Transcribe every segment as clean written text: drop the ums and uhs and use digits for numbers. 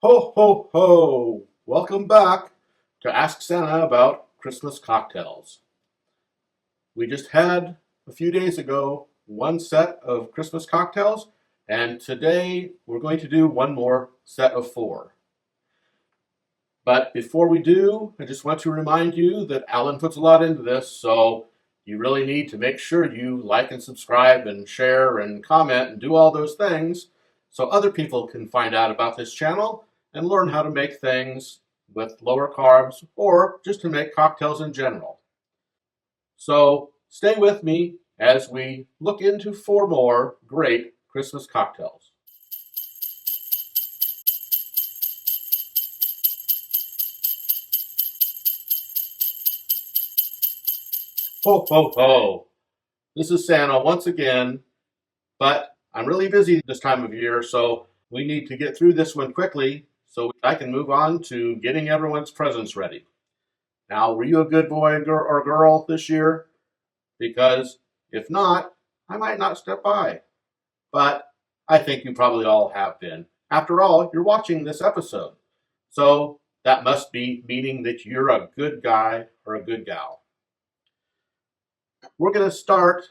Ho, ho, ho! Welcome back to Ask Santa About Christmas Cocktails. We just had, a few days ago, one set of Christmas cocktails, and today we're going to do one more set of four. But before we do, I just want to remind you that Alan puts a lot into this, so you really need to make sure you like and subscribe and share and comment and do all those things so other people can find out about this channel and learn how to make things with lower carbs or just to make cocktails in general. So stay with me as we look into four more great Christmas cocktails. Ho, ho, ho! This is Santa once again, but I'm really busy this time of year, so we need to get through this one quickly so I can move on to getting everyone's presents ready. Now, were you a good boy or girl this year? Because if not, I might not step by. But I think you probably all have been. After all, you're watching this episode. So that must be meaning that you're a good guy or a good gal. We're going to start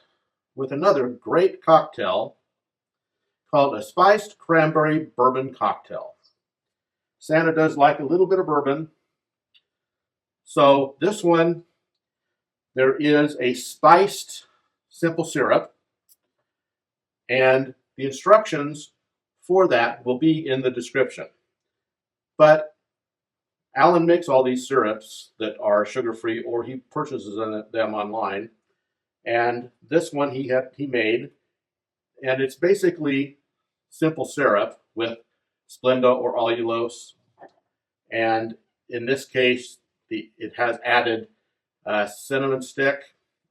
with another great cocktail called a Spiced Cranberry Bourbon Cocktail. Santa does like a little bit of bourbon. So this one, there is a spiced simple syrup, and the instructions for that will be in the description. But Alan makes all these syrups that are sugar-free, or he purchases them online. And this one he made, and it's basically simple syrup with Splenda or allulose. And in this case, it has added cinnamon stick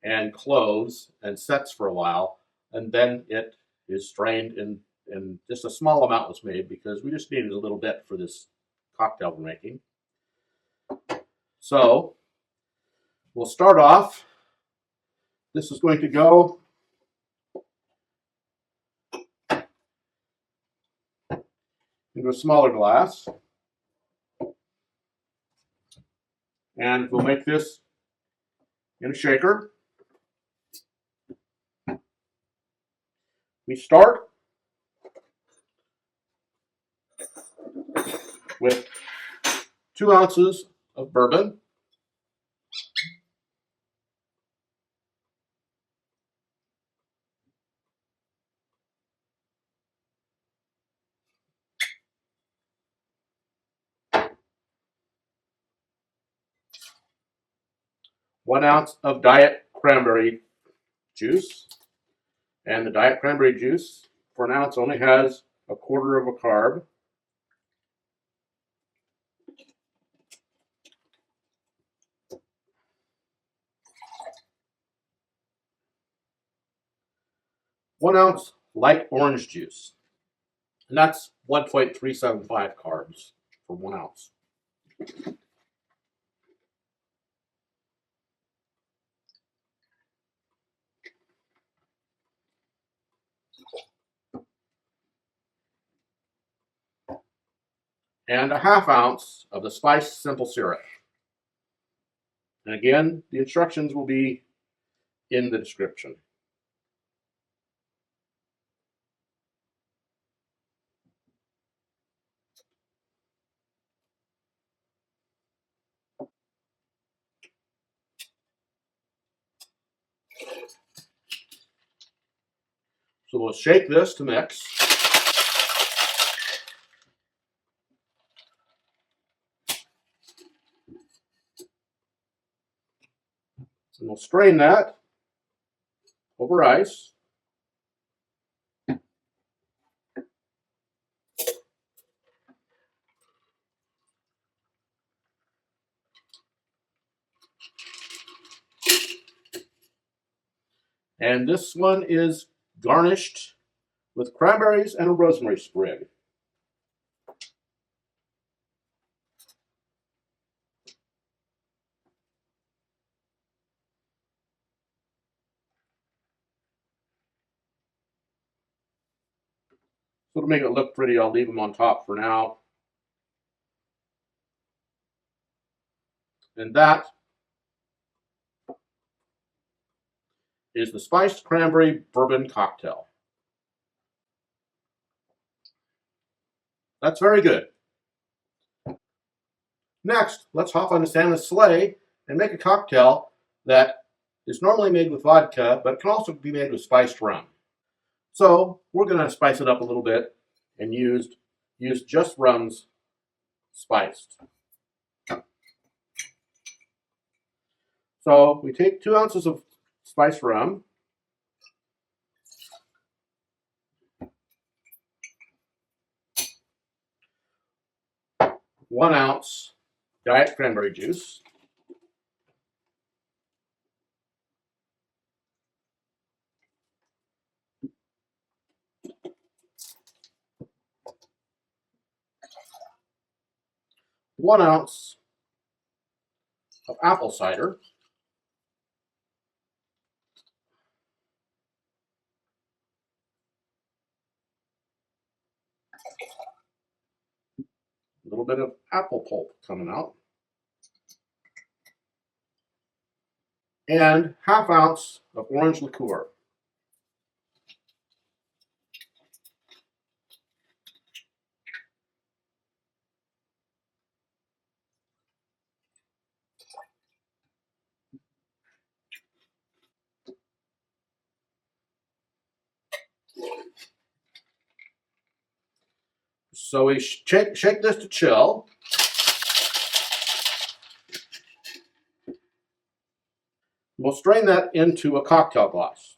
and cloves and sets for a while, and then it is strained and just a small amount was made because we just needed a little bit for this cocktail we're making. So we'll start off. This is going to go into a smaller glass, and we'll make this in a shaker. We start with 2 ounces of bourbon, 1 ounce of Diet Cranberry Juice, and the Diet Cranberry Juice for an ounce only has a quarter of a carb. One ounce light orange juice, and that's 1.375 carbs for 1 ounce. And a half ounce of the spiced simple syrup. And again, the instructions will be in the description. So we'll shake this to mix. And we'll strain that over ice. And this one is garnished with cranberries and a rosemary sprig. So to make it look pretty, I'll leave them on top for now. And that is the Spiced Cranberry Bourbon Cocktail. That's very good. Next, let's hop on Santa's sleigh and make a cocktail that is normally made with vodka, but can also be made with spiced rum. So we're going to spice it up a little bit and use just rums spiced. So we take 2 ounces of spiced rum, one ounce Diet Cranberry Juice, one ounce of apple cider, a little bit of apple pulp coming out, and ½ ounce of orange liqueur. So we shake this to chill. We'll strain that into a cocktail glass.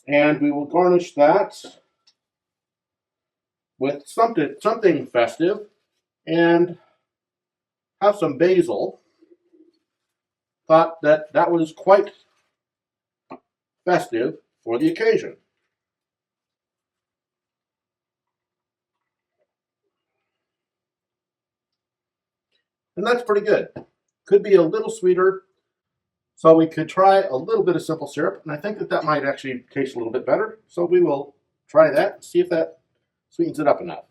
And we will garnish that with something festive and have some basil. Thought that was quite festive for the occasion. And that's pretty good. Could be a little sweeter, so we could try a little bit of simple syrup, and I think that might actually taste a little bit better. So we will try that and see if that sweetens it up enough.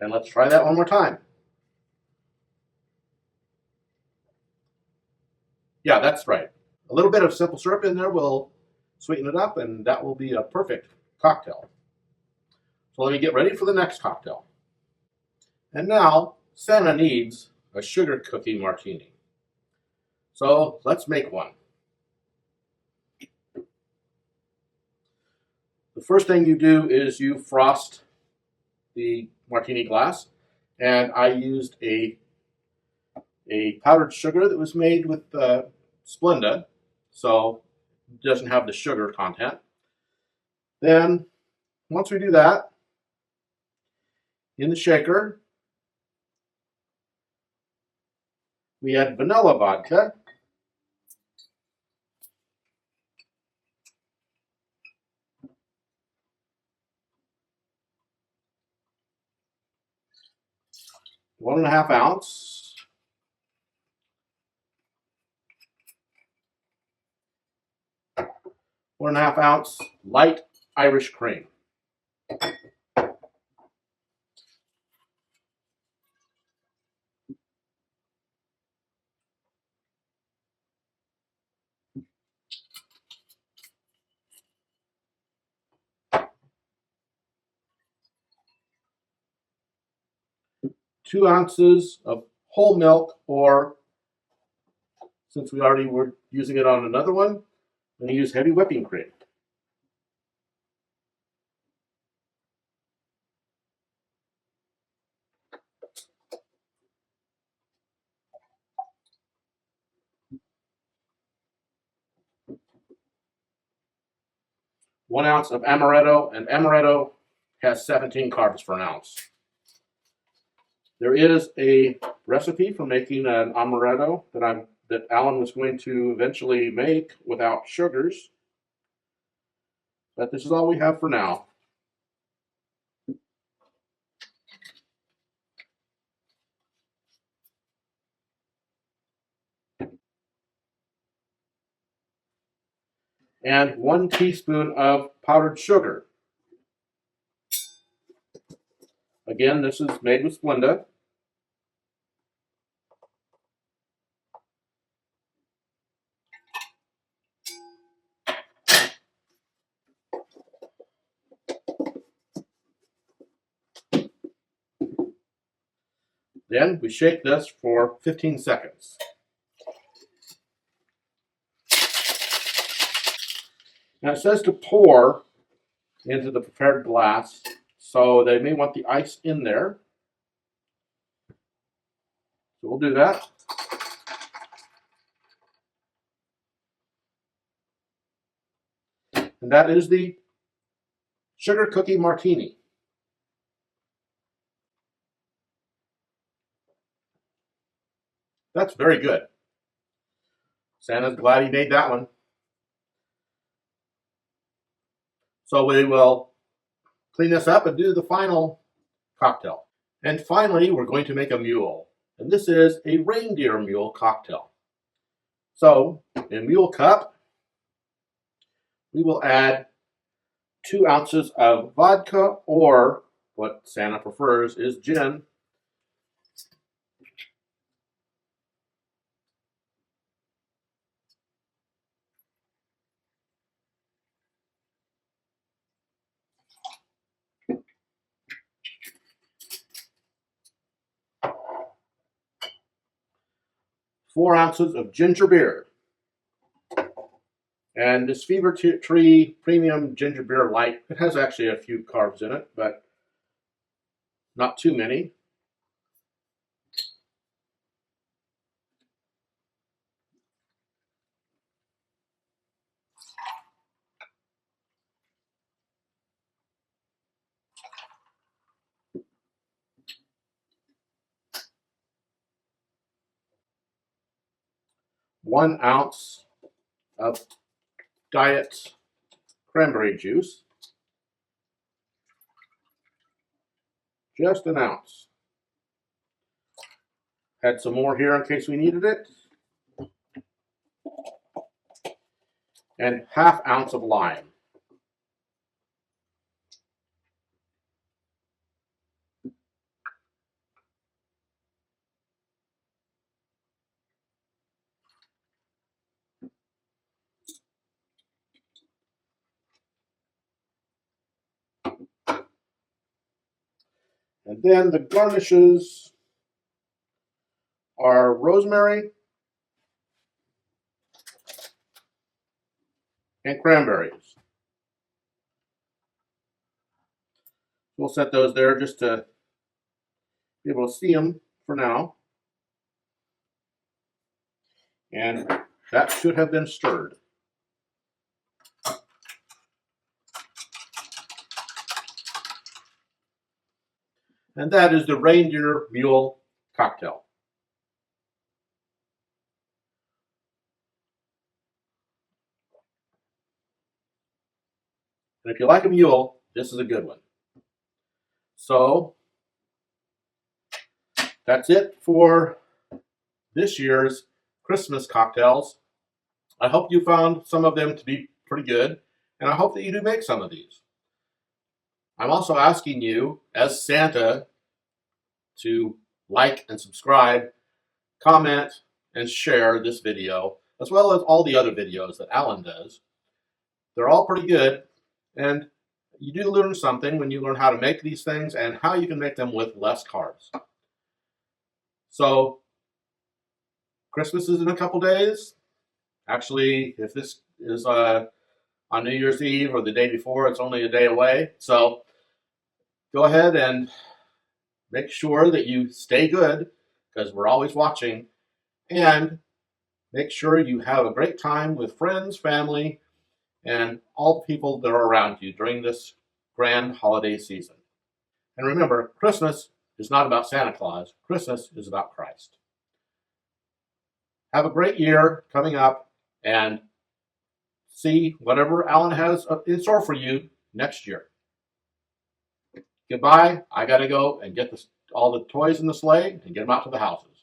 And let's try that one more time. Yeah, that's right. A little bit of simple syrup in there will sweeten it up, and that will be a perfect cocktail. So let me get ready for the next cocktail. And now, Santa needs a sugar cookie martini. So let's make one. The first thing you do is you frost the martini glass, and I used a powdered sugar that was made with Splenda, so it doesn't have the sugar content. Then, once we do that, in the shaker, we add vanilla vodka, one and a half ounce, light Irish cream. 2 ounces of whole milk, or since we already were using it on another one, I'm going to use heavy whipping cream. 1 ounce of amaretto, and amaretto has 17 carbs per ounce. There is a recipe for making an amaretto that Alan was going to eventually make without sugars, but this is all we have for now. And 1 teaspoon of powdered sugar. Again, this is made with Splenda. Then we shake this for 15 seconds. Now it says to pour into the prepared glass, so they may want the ice in there. So we'll do that. And that is the sugar cookie martini. That's very good. Santa's glad he made that one. So we will clean this up and do the final cocktail. And finally, we're going to make a mule. And this is a reindeer mule cocktail. So, in mule cup, we will add 2 ounces of vodka, or what Santa prefers is gin. Four ounces of ginger beer. And this Fever Tree Premium Ginger Beer Light, it has actually a few carbs in it, but not too many. One ounce of Diet Cranberry Juice. Just an ounce. Had some more here in case we needed it. And ½ ounce of lime. And then the garnishes are rosemary and cranberries. We'll set those there just to be able to see them for now. And that should have been stirred. And that is the reindeer mule cocktail. And if you like a mule, this is a good one. So that's it for this year's Christmas cocktails. I hope you found some of them to be pretty good, and I hope that you do make some of these. I'm also asking you, as Santa, to like and subscribe, comment, and share this video, as well as all the other videos that Alan does. They're all pretty good, and you do learn something when you learn how to make these things and how you can make them with less carbs. So, Christmas is in a couple days. Actually, if this is on New Year's Eve or the day before, it's only a day away. So, go ahead and make sure that you stay good, because we're always watching, and make sure you have a great time with friends, family, and all the people that are around you during this grand holiday season. And remember, Christmas is not about Santa Claus. Christmas is about Christ. Have a great year coming up, and see whatever Alan has in store for you next year. Goodbye. I got to go and get all the toys in the sleigh and get them out to the houses.